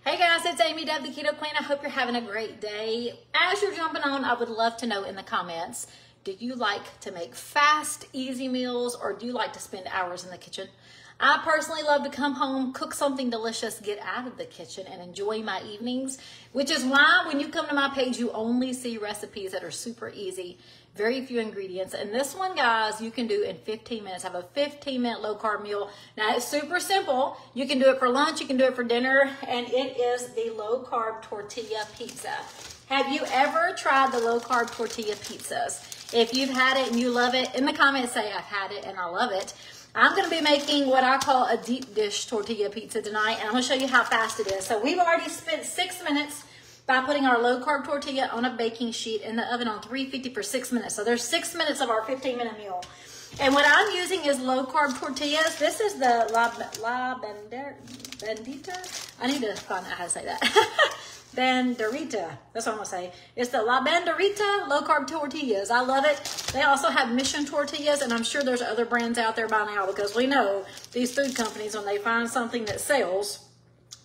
Hey guys, it's Amy Deb, the Keto Queen. I hope you're having a great day. As you're jumping on, I would love to know in the comments, do you like to make fast, easy meals, or do you like to spend hours in the kitchen? I personally love to come home, cook something delicious, get out of the kitchen, and enjoy my evenings, which is why when you come to my page, you only see recipes that are super easy, very few ingredients. And this one, guys, you can do in 15 minutes. I have a 15-minute low-carb meal. Now, it's super simple. You can do it for lunch, you can do it for dinner, and it is the low-carb tortilla pizza. Have you ever tried the low-carb tortilla pizzas? If you've had it and you love it, in the comments say, I've had it and I love it. I'm going to be making what I call a deep dish tortilla pizza tonight, and I'm going to show you how fast it is. So we've already spent 6 minutes by putting our low-carb tortilla on a baking sheet in the oven on 350 for 6 minutes. So there's 6 minutes of our 15-minute meal. And what I'm using is low-carb tortillas. This is the La Bendita. I need to find out how to say that. Banderita. That's what I'm going to say. It's the La Banderita low-carb tortillas. I love it. They also have Mission tortillas, and I'm sure there's other brands out there by now because we know these food companies, when they find something that sells,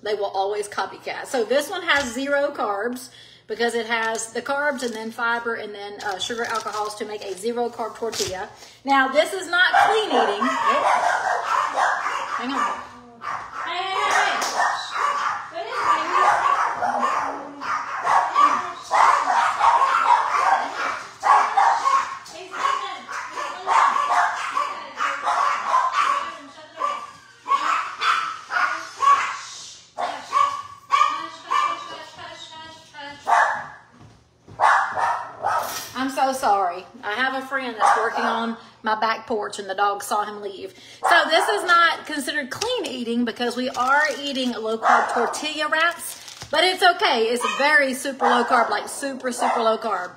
they will always copycat. So this one has 0 carbs because it has the carbs and then fiber and then sugar alcohols to make a 0-carb tortilla. Now, this is not clean eating. Hang on. Hey. What is it, I'm so sorry. I have a friend that's working on my back porch and the dog saw him leave. So this is not considered clean eating because we are eating low-carb tortilla wraps, but it's okay. It's very super low carb, like super, super low carb.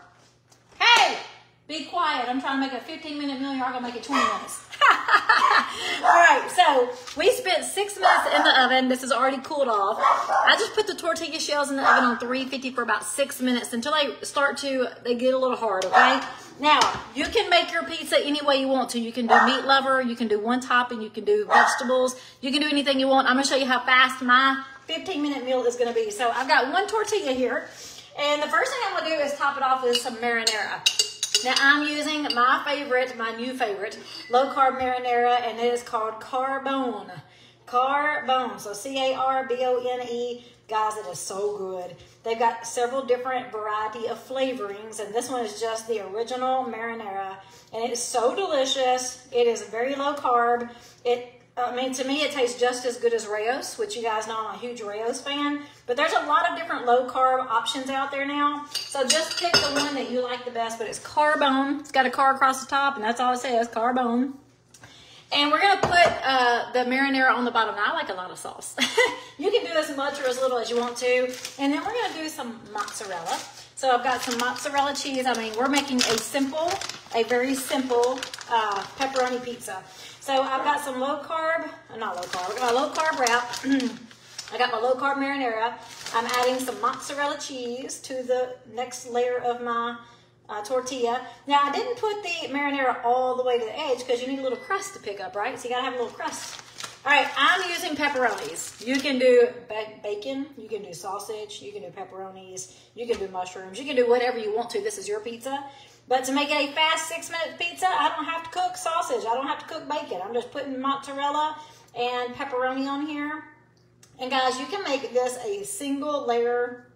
Hey, be quiet. I'm trying to make a 15-minute meal. You're going to make it 20 minutes. All right, so we spent 6 minutes in the oven. This is already cooled off. I just put the tortilla shells in the oven on 350 for about 6 minutes until they get a little hard, okay? Now, you can make your pizza any way you want to. You can do meat lover, you can do one topping, you can do vegetables, you can do anything you want. I'm gonna show you how fast my 15-minute meal is gonna be. So I've got one tortilla here, and the first thing I'm gonna do is top it off with some marinara. Now, I'm using my new favorite, low-carb marinara, and it is called Carbone. Carbone, so C-A-R-B-O-N-E. Guys, it is so good. They've got several different variety of flavorings, and this one is just the original marinara, and it is so delicious. It is very low-carb. To me, it tastes just as good as Rayo's, which you guys know I'm a huge Rayo's fan. But there's a lot of different low-carb options out there now. So just pick the one that you like the best. But it's Carbone. It's got a car across the top, and that's all it says, Carbone. And we're going to put the marinara on the bottom. Now, I like a lot of sauce. You can do as much or as little as you want to. And then we're going to do some mozzarella. So I've got some mozzarella cheese. We're making a very simple pepperoni pizza. So I've got some I got my low-carb wrap. I got my low-carb marinara. I'm adding some mozzarella cheese to the next layer of my tortilla. Now, I didn't put the marinara all the way to the edge because you need a little crust to pick up, right? So you got to have a little crust. All right, I'm using pepperonis. You can do bacon, you can do sausage, you can do pepperonis, you can do mushrooms, you can do whatever you want to. This is your pizza. But to make it a fast 6-minute pizza, I don't have to cook sausage. I don't have to cook bacon. I'm just putting mozzarella and pepperoni on here. And guys, you can make this a single layer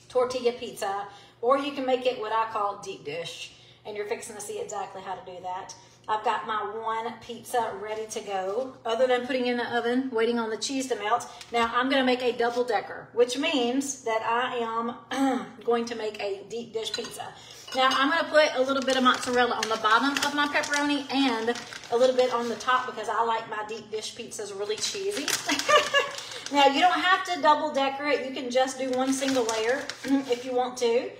tortilla pizza, or you can make it what I call deep dish. And you're fixing to see exactly how to do that. I've got my one pizza ready to go. Other than putting it in the oven, waiting on the cheese to melt. Now, I'm going to make a double-decker, which means that I am going to make a deep dish pizza. Now, I'm going to put a little bit of mozzarella on the bottom of my pepperoni and a little bit on the top because I like my deep dish pizzas really cheesy. Now, you don't have to double decorate. You can just do one single layer if you want to.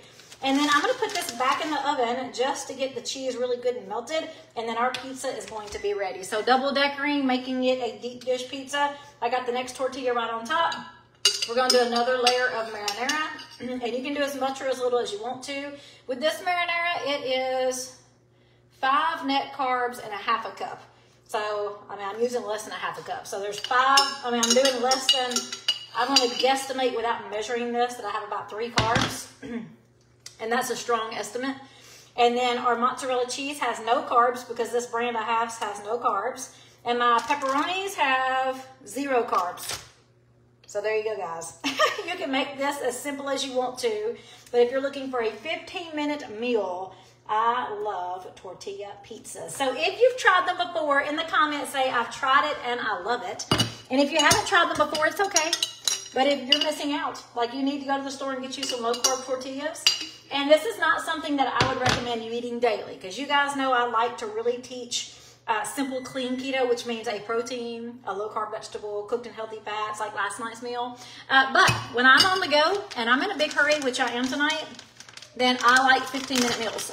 And then I'm going to put this back in the oven just to get the cheese really good and melted. And then our pizza is going to be ready. So double decorating, making it a deep dish pizza. I got the next tortilla right on top. We're going to do another layer of marinara. And you can do as much or as little as you want to. With this marinara, it is 5 net carbs and a half a cup. So, I'm using less than a half a cup. So there's 5, I'm doing less than I'm going to guesstimate without measuring this that I have about 3 carbs. And that's a strong estimate. And then our mozzarella cheese has no carbs because this brand I have has no carbs. And my pepperonis have 0 carbs. So there you go, guys. You can make this as simple as you want to. But if you're looking for a 15-minute meal, I love tortilla pizzas. So if you've tried them before, in the comments say, I've tried it and I love it. And if you haven't tried them before, it's okay. But if you're missing out, like you need to go to the store and get you some low-carb tortillas. And this is not something that I would recommend you eating daily, because you guys know I like to really teach simple, clean keto, which means a protein, a low-carb vegetable, cooked in healthy fats, like last night's meal. But when I'm on the go and I'm in a big hurry, which I am tonight, then I like 15-minute meals.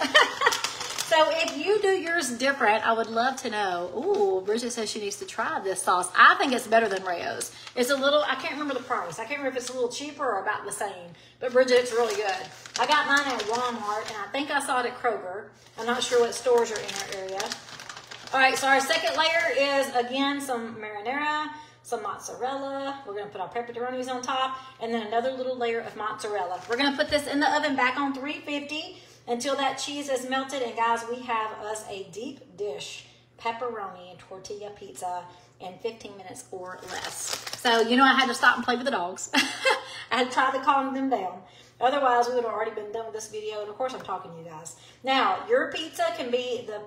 So if you do yours different, I would love to know. Ooh, Bridget says she needs to try this sauce. I think it's better than Rayo's. It's a little, I can't remember the price. I can't remember if it's a little cheaper or about the same. But Bridget, it's really good. I got mine at Walmart, and I think I saw it at Kroger. I'm not sure what stores are in our area. All right, so our second layer is, again, some marinara, some mozzarella. We're going to put our pepperonis on top, and then another little layer of mozzarella. We're going to put this in the oven back on 350 until that cheese is melted. And guys, we have us a deep dish pepperoni and tortilla pizza in 15 minutes or less. So, you know, I had to stop and play with the dogs. I had to try to calm them down. Otherwise, we would have already been done with this video. And of course, I'm talking to you guys. Now, your pizza can be the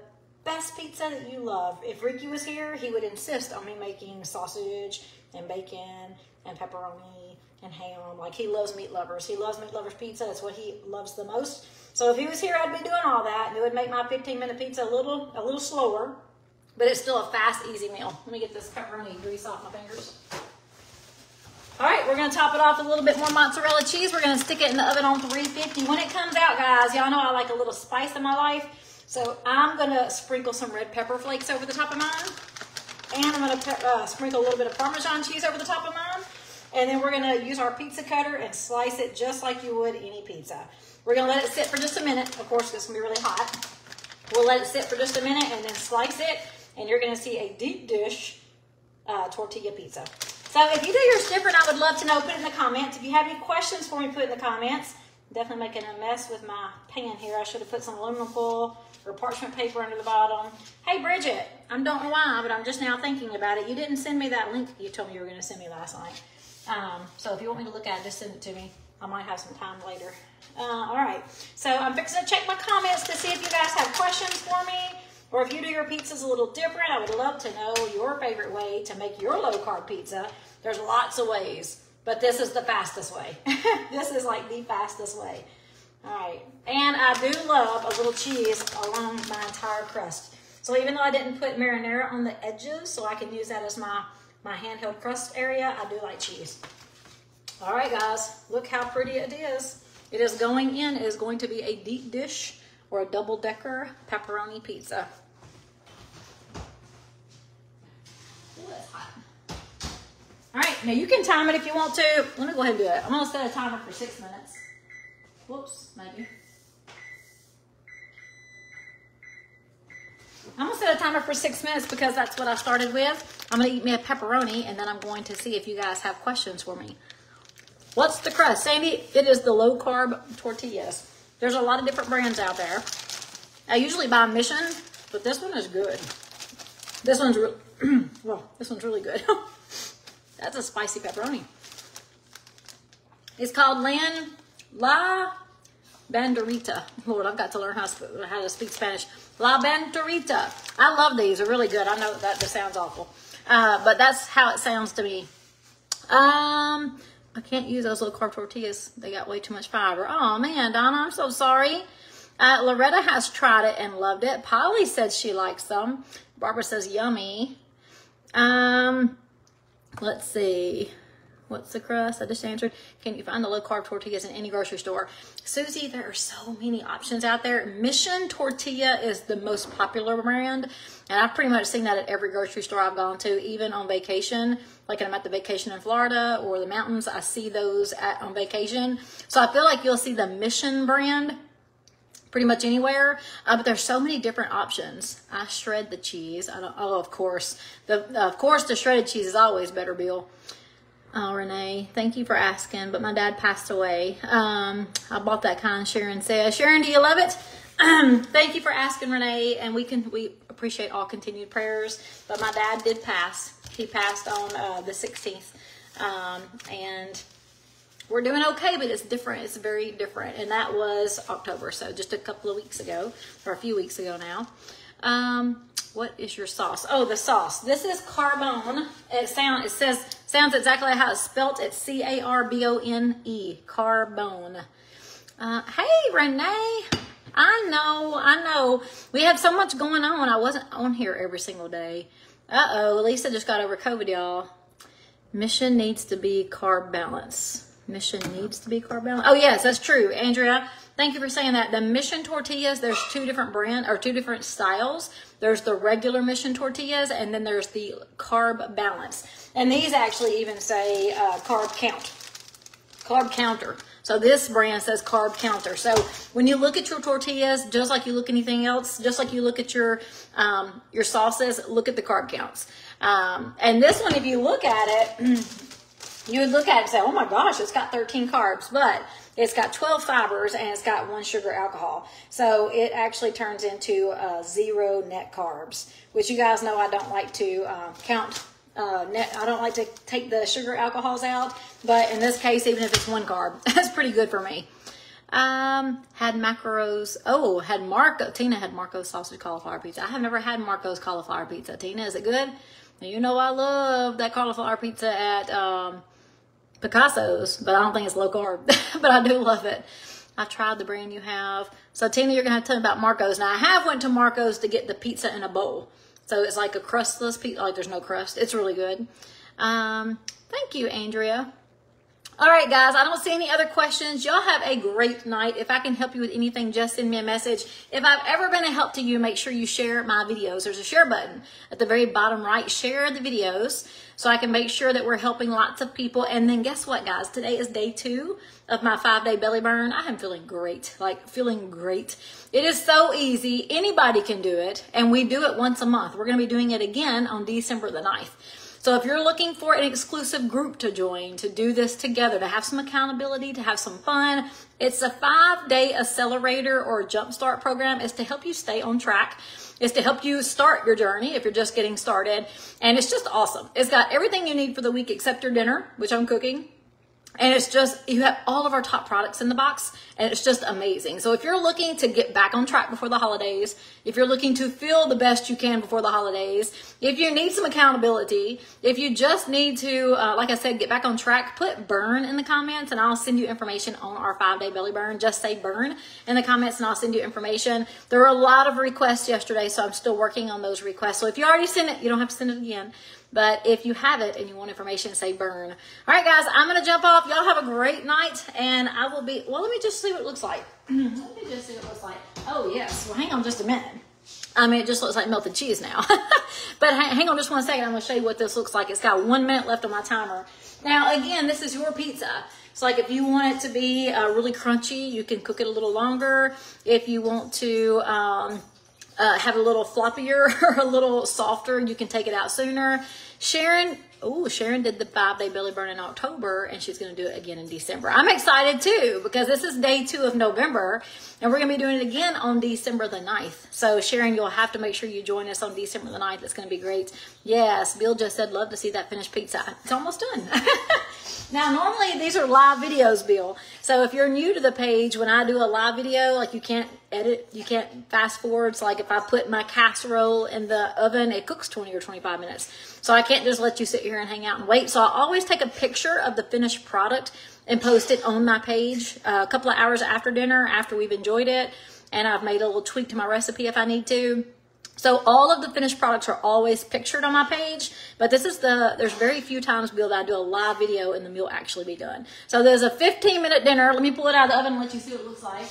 best pizza that you love. If Ricky was here, he would insist on me making sausage and bacon and pepperoni and ham. Like, he loves meat lovers. He loves meat lovers pizza. That's what he loves the most. So if he was here, I'd be doing all that, and it would make my 15-minute pizza a little slower, but it's still a fast, easy meal. Let me get this pepperoni grease off my fingers. All right, we're gonna top it off with a little bit more mozzarella cheese. We're gonna stick it in the oven on 350. When it comes out, guys, y'all know I like a little spice in my life, so I'm gonna sprinkle some red pepper flakes over the top of mine, and I'm gonna sprinkle a little bit of Parmesan cheese over the top of mine, and then we're gonna use our pizza cutter and slice it just like you would any pizza. We're gonna let it sit for just a minute. Of course, it's gonna be really hot. We'll let it sit for just a minute and then slice it, and you're gonna see a deep dish tortilla pizza. So if you do yours different, I would love to know. Put it in the comments. If you have any questions for me, put it in the comments. I'm definitely making a mess with my pan here. I should have put some aluminum foil or parchment paper under the bottom. Hey, Bridget, I don't know why, but I'm just now thinking about it. You didn't send me that link you told me you were gonna send me last night. So if you want me to look at it, just send it to me. I might have some time later. All right, so I'm fixing to check my comments to see if you guys have questions for me, or if you do your pizzas a little different. I would love to know your favorite way to make your low-carb pizza. There's lots of ways, but this is the fastest way. This is like the fastest way. All right, and I do love a little cheese along my entire crust. So even though I didn't put marinara on the edges so I can use that as my handheld crust area, I do like cheese. All right, guys, look how pretty it is. It is going in. It is going to be a deep dish or a double-decker pepperoni pizza. Ooh, that's hot. All right, now you can time it if you want to. Let me go ahead and do it. I'm going to set a timer for 6 minutes. Whoops, maybe. I'm going to set a timer for 6 minutes because that's what I started with. I'm going to eat me a pepperoni, and then I'm going to see if you guys have questions for me. What's the crust? Sandy, it is the low-carb tortillas. There's a lot of different brands out there. I usually buy Mission, but this one is good. This one's well, this one's really good. That's a spicy pepperoni. It's called La Banderita. Lord, I've got to learn how to speak Spanish. La Banderita. I love these. They're really good. I know that just sounds awful, but that's how it sounds to me. I can't use those low-carb tortillas. They got way too much fiber. Oh, man, Donna, I'm so sorry. Loretta has tried it and loved it. Polly said she likes them. Barbara says yummy. Let's see. What's the crust? I just answered. Can you find the low-carb tortillas in any grocery store? Susie, there are so many options out there. Mission Tortilla is the most popular brand. And I've pretty much seen that at every grocery store I've gone to, even on vacation. Like when I'm at the vacation in Florida or the mountains, I see those on vacation. So I feel like you'll see the Mission brand pretty much anywhere. But there's so many different options. I shred the cheese. Oh, of course. Of course, the shredded cheese is always better, Bill. Oh, Renee, thank you for asking, but my dad passed away. I bought that kind, Sharon says. Sharon, do you love it? Thank you for asking, Renee, and we appreciate all continued prayers, but my dad did pass. He passed on the 16th, and we're doing okay, but it's different. It's very different, and that was October, so just a couple of weeks ago, or a few weeks ago now. What is your sauce? Oh, the sauce. This is Carbone. It sounds exactly how it's spelt. It's C-A-R-B-O-N-E. Carbone. Hey, Renee. I know. We have so much going on. I wasn't on here every single day. Uh-oh. Lisa just got over COVID, y'all. Mission needs to be carb balance. Mission needs to be carb balance. Oh, yes, that's true. Andrea, thank you for saying that. The Mission tortillas, there's two different styles. There's the regular Mission tortillas, and then there's the carb balance. And these actually even say carb counter. So this brand says carb counter. So when you look at your tortillas, just like you look at anything else, just like you look at your sauces, look at the carb counts. And this one, if you look at it, you would look at it and say, oh my gosh, it's got 13 carbs, but it's got 12 fibers and it's got 1 sugar alcohol. So it actually turns into 0 net carbs, which you guys know I don't like to count net. I don't like to take the sugar alcohols out, but in this case, even if it's 1 carb, that's pretty good for me. Had macros. Oh, had Marco. Tina had Marco's sausage cauliflower pizza. I have never had Marco's cauliflower pizza. Tina, is it good? You know I love that cauliflower pizza at Picasso's, but I don't think it's low carb, but I do love it. I've tried the brand you have. So Tina, you're gonna have to tell me about Marco's. Now I have went to Marco's to get the pizza in a bowl. So it's like a crustless pizza, like there's no crust. It's really good. Thank you, Andrea. All right, guys, I don't see any other questions. Y'all have a great night. If I can help you with anything, just send me a message. If I've ever been a help to you, make sure you share my videos. There's a share button at the very bottom right. Share the videos so I can make sure that we're helping lots of people. And then guess what, guys? Today is day 2 of my 5-day belly burn. I am feeling great, like feeling great. It is so easy. Anybody can do it, and we do it once a month. We're going to be doing it again on December the 9th. So if you're looking for an exclusive group to join, to do this together, to have some accountability, to have some fun, it's a 5-day accelerator or jumpstart program. It's to help you stay on track. It's to help you start your journey if you're just getting started. And it's just awesome. It's got everything you need for the week except your dinner, which I'm cooking. And it's just, you have all of our top products in the box, and it's just amazing. So if you're looking to get back on track before the holidays, if you're looking to feel the best you can before the holidays, if you need some accountability, if you just need to, like I said, get back on track, put burn in the comments and I'll send you information on our 5-day belly burn. Just say burn in the comments and I'll send you information. There were a lot of requests yesterday, so I'm still working on those requests. So if you already sent it, you don't have to send it again. But if you have it and you want information, say burn. All right, guys, I'm going to jump off. Y'all have a great night, and I will be, well, let me just see what it looks like. Let me just see what it looks like. Oh, yes. Well, hang on just a minute. I mean, it just looks like melted cheese now. But hang on just 1 second. I'm going to show you what this looks like. It's got 1 minute left on my timer. Now, again, this is your pizza. It's like if you want it to be really crunchy, you can cook it a little longer. If you want to have a little floppier or a little softer, you can take it out sooner. Sharon did the 5-day belly burn in October, and she's going to do it again in December. I'm excited too, because this is day 2 of November, and we're going to be doing it again on December the 9th. So Sharon, you'll have to make sure you join us on December the 9th. It's going to be great. Yes, Bill just said, love to see that finished pizza. It's almost done. Now, normally these are live videos, Bill. So if you're new to the page, when I do a live video, like you can't edit, you can't fast forward. So like if I put my casserole in the oven, it cooks 20 or 25 minutes. So I can't just let you sit here and hang out and wait. So I always take a picture of the finished product and post it on my page a couple of hours after dinner, after we've enjoyed it. And I've made a little tweak to my recipe if I need to. So all of the finished products are always pictured on my page, but there's very few times, Bill, that I do a live video and the meal actually be done. So there's a 15-minute dinner. Let me pull it out of the oven and let you see what it looks like.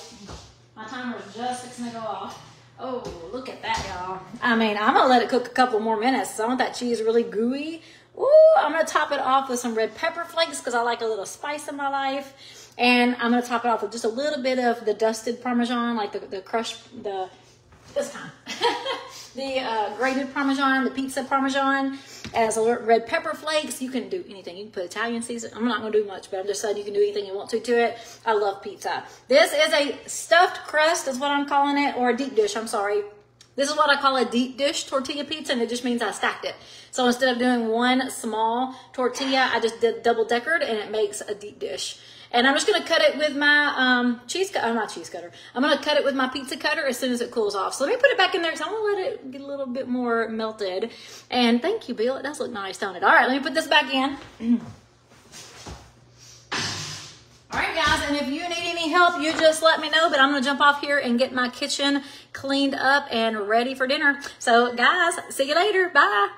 My timer is just fixing to go off. Oh, look at that, y'all. I mean, I'm going to let it cook a couple more minutes. I want that cheese really gooey. Ooh, I'm going to top it off with some red pepper flakes because I like a little spice in my life. And I'm going to top it off with just a little bit of the dusted Parmesan, like the crushed, this kind. the grated Parmesan, the pizza Parmesan, as a red pepper flakes. You can do anything. You can put Italian season. I'm not going to do much, but I'm just saying you can do anything you want to it. I love pizza. This is a stuffed crust is what I'm calling it, or a deep dish, I'm sorry. This is what I call a deep dish tortilla pizza, and it just means I stacked it. So instead of doing one small tortilla, I just did double decored, and it makes a deep dish. And I'm just going to cut it with my cheese cutter. Not cheese cutter. I'm going to cut it with my pizza cutter as soon as it cools off. So let me put it back in there because I want to let it get a little bit more melted. And thank you, Bill. It does look nice, don't it? All right, let me put this back in. All right, guys, and if you need any help, you just let me know. But I'm going to jump off here and get my kitchen cleaned up and ready for dinner. So, guys, see you later. Bye.